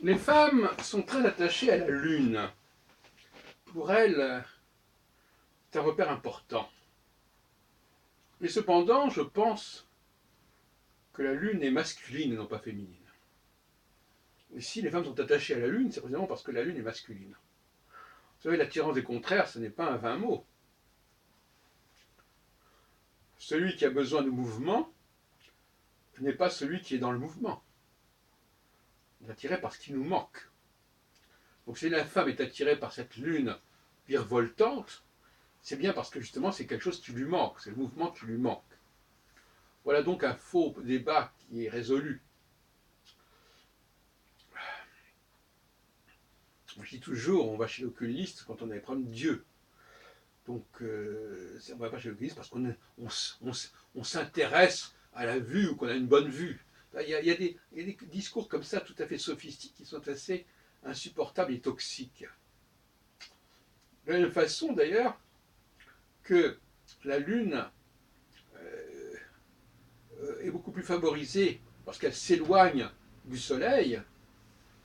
Les femmes sont très attachées à la lune. Pour elles, c'est un repère important. Mais cependant, je pense que la lune est masculine et non pas féminine. Et si les femmes sont attachées à la lune, c'est précisément parce que la lune est masculine. Vous savez, l'attirance des contraires, ce n'est pas un vain mot. Celui qui a besoin de mouvement n'est pas celui qui est dans le mouvement. On est attiré par ce qui nous manque. Donc si la femme est attirée par cette lune virevoltante, c'est bien parce que justement c'est quelque chose qui lui manque, c'est le mouvement qui lui manque. Voilà donc un faux débat qui est résolu. Je dis toujours, on va chez l'occuliste quand on a des problèmes de Dieu. Donc on ne va pas chez l'occuliste parce qu'on s'intéresse à la vue ou qu'on a une bonne vue. Il y a des discours comme ça tout à fait sophistiques qui sont assez insupportables et toxiques. De la même façon d'ailleurs que la Lune est beaucoup plus favorisée lorsqu'elle s'éloigne du Soleil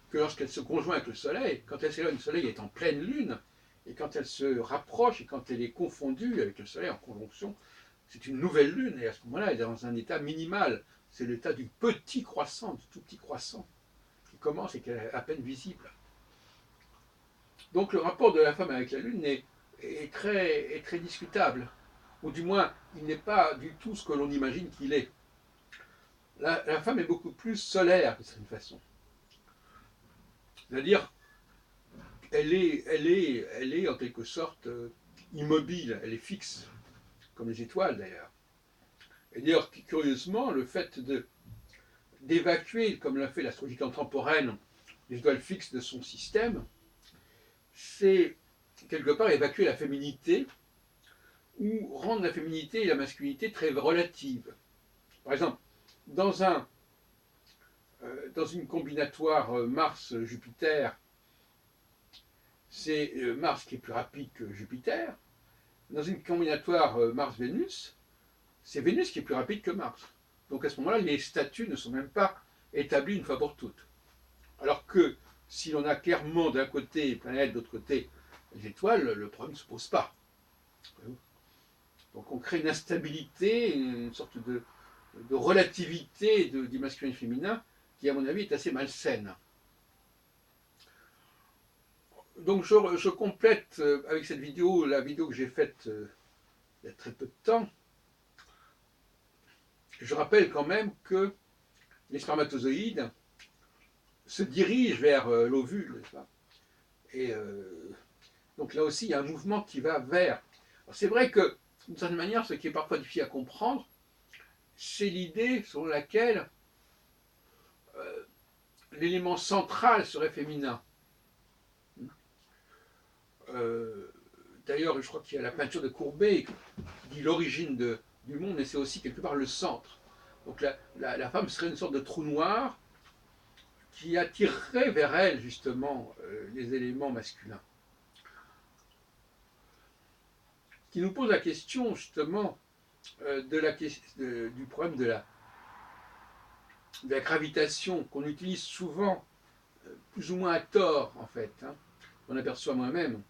que lorsqu'elle se conjoint avec le Soleil. Quand elle s'éloigne du Soleil, elle est en pleine Lune, et quand elle se rapproche et quand elle est confondue avec le Soleil en conjonction, c'est une nouvelle Lune, et à ce moment-là, elle est dans un état minimal. C'est l'état du petit croissant, du tout petit croissant, qui commence et qui est à peine visible. Donc le rapport de la femme avec la Lune est très discutable, ou du moins, il n'est pas du tout ce que l'on imagine qu'il est. La femme est beaucoup plus solaire, de certaine façon. C'est-à-dire, elle est en quelque sorte immobile, elle est fixe, comme les étoiles d'ailleurs. Et d'ailleurs, curieusement, le fait d'évacuer, comme l'a fait l'astrologie contemporaine, les étoiles fixes de son système, c'est quelque part évacuer la féminité ou rendre la féminité et la masculinité très relatives. Par exemple, dans, un, dans une combinatoire Mars-Jupiter, c'est Mars qui est plus rapide que Jupiter. Dans une combinatoire Mars-Vénus, c'est Vénus qui est plus rapide que Mars. Donc à ce moment-là, les statuts ne sont même pas établis une fois pour toutes. Alors que si l'on a clairement d'un côté les planètes, de l'autre côté les étoiles, le problème ne se pose pas. Donc on crée une instabilité, une sorte de relativité du masculin et féminin qui, à mon avis, est assez malsaine. Donc je complète avec cette vidéo, la vidéo que j'ai faite il y a très peu de temps. Je rappelle quand même que les spermatozoïdes se dirigent vers l'ovule, n'est-ce pas? Et donc là aussi, il y a un mouvement qui va vers. C'est vrai que, d'une certaine manière, ce qui est parfois difficile à comprendre, c'est l'idée selon laquelle l'élément central serait féminin. D'ailleurs, je crois qu'il y a la peinture de Courbet qui dit l'origine du monde, mais c'est aussi quelque part le centre. Donc la femme serait une sorte de trou noir qui attirerait vers elle justement les éléments masculins. Qui nous pose la question justement du problème de la gravitation qu'on utilise souvent, plus ou moins à tort en fait. On aperçoit moi-même.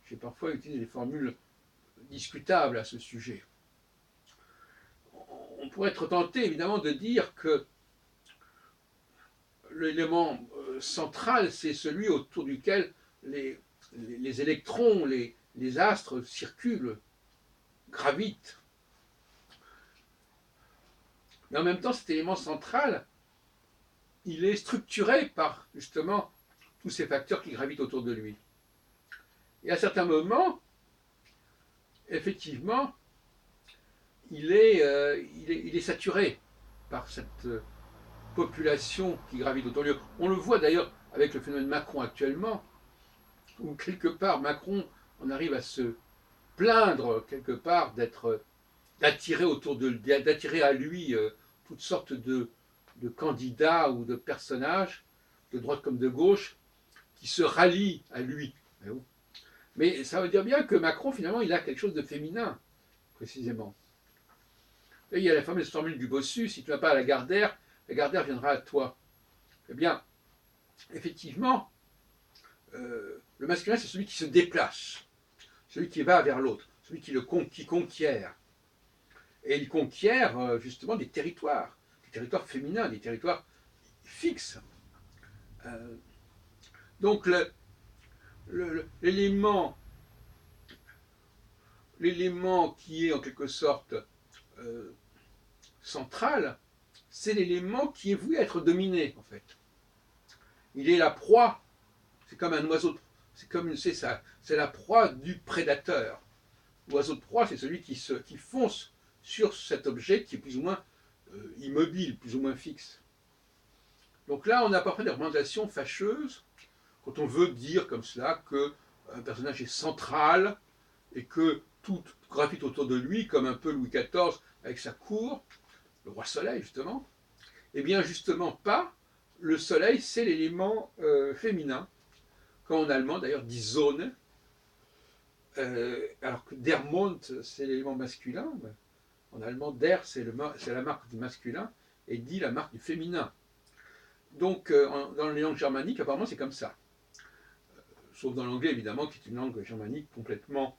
J'ai parfois utilisé des formules discutables à ce sujet. On pourrait être tenté évidemment de dire que l'élément central, c'est celui autour duquel les électrons, les astres circulent, gravitent. Mais en même temps, cet élément central, il est structuré par justement tous ces facteurs qui gravitent autour de lui. Et à certains moments, effectivement, il est saturé par cette population qui gravite autour de lui. On le voit d'ailleurs avec le phénomène Macron actuellement, où quelque part Macron, on arrive à se plaindre quelque part d'attirer à lui toutes sortes de candidats ou de personnages, de droite comme de gauche, qui se rallient à lui. Mais ça veut dire bien que Macron, finalement, il a quelque chose de féminin, précisément. Et il y a la fameuse formule du bossu, si tu ne vas pas à la Gardère viendra à toi. Eh bien, effectivement, le masculin, c'est celui qui se déplace, celui qui va vers l'autre, celui qui conquiert. Et il conquiert justement des territoires féminins, des territoires fixes. Euh, donc l'élément qui est en quelque sorte central, c'est l'élément qui est voué être dominé en fait. Il est la proie, c'est comme un oiseau, c'est la proie du prédateur. L'oiseau de proie, c'est celui qui fonce sur cet objet qui est plus ou moins immobile, plus ou moins fixe. Donc là, on a parfois des représentations fâcheuses quand on veut dire comme cela qu'un personnage est central et que tout gravite autour de lui, comme un peu Louis XIV avec sa cour, le roi Soleil justement. Eh bien justement pas, le Soleil c'est l'élément féminin, comme en allemand d'ailleurs dit Sonne, alors que Der Mond c'est l'élément masculin. En allemand, der, c'est la marque du masculin, et die, la marque du féminin. Donc, dans les langues germaniques, apparemment, c'est comme ça. Sauf dans l'anglais, évidemment, qui est une langue germanique complètement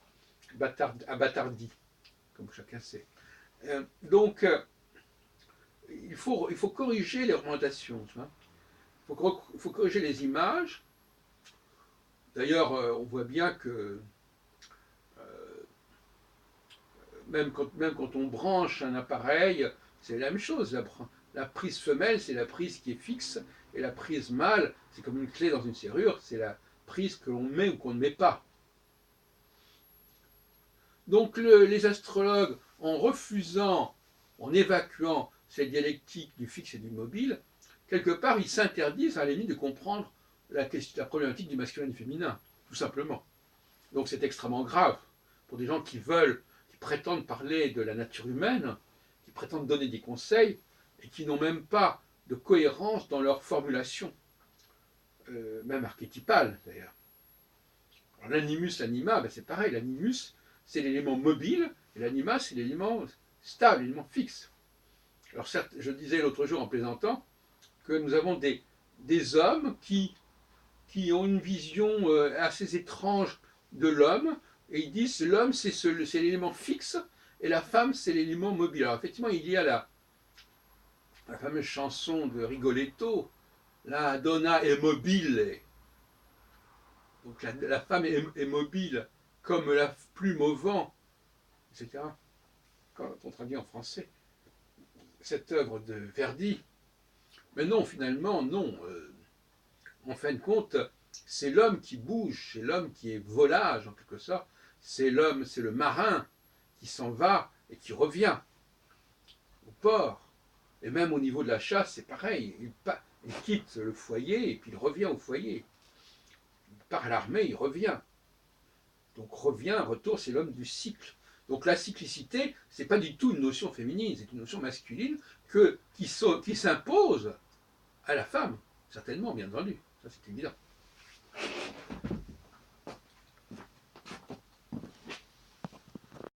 abâtardie, comme chacun sait. Donc, il faut corriger les représentations. Hein. Il faut corriger les images. D'ailleurs, on voit bien que même quand on branche un appareil, c'est la même chose. La prise femelle, c'est la prise qui est fixe, et la prise mâle, c'est comme une clé dans une serrure, c'est la prise que l'on met ou qu'on ne met pas. Donc les astrologues, en refusant, en évacuant cette dialectique du fixe et du mobile, quelque part, ils s'interdisent à la limite de comprendre la problématique du masculin et du féminin, tout simplement. Donc c'est extrêmement grave pour des gens qui prétendent parler de la nature humaine, qui prétendent donner des conseils, et qui n'ont même pas de cohérence dans leur formulation, même archétypale d'ailleurs. L'animus, l'anima, ben c'est pareil, l'animus c'est l'élément mobile, et l'anima c'est l'élément stable, l'élément fixe. Alors certes, je disais l'autre jour en plaisantant, que nous avons des hommes qui ont une vision assez étrange de l'homme, et ils disent l'homme c'est l'élément fixe et la femme c'est l'élément mobile. Alors effectivement il y a la fameuse chanson de Rigoletto, la donna è mobile, donc la femme est mobile comme la plume au vent, etc. Quand on traduit en français cette œuvre de Verdi, mais non, finalement non, en fin de compte c'est l'homme qui bouge, c'est l'homme qui est volage en quelque sorte, c'est l'homme, c'est le marin qui s'en va et qui revient au port. Et même au niveau de la chasse, c'est pareil. Il quitte le foyer et puis il revient au foyer. Il part à l'armée, il revient. Donc retour, c'est l'homme du cycle. Donc la cyclicité, c'est pas du tout une notion féminine, c'est une notion masculine qui s'impose à la femme, certainement, bien entendu. Ça, c'est évident.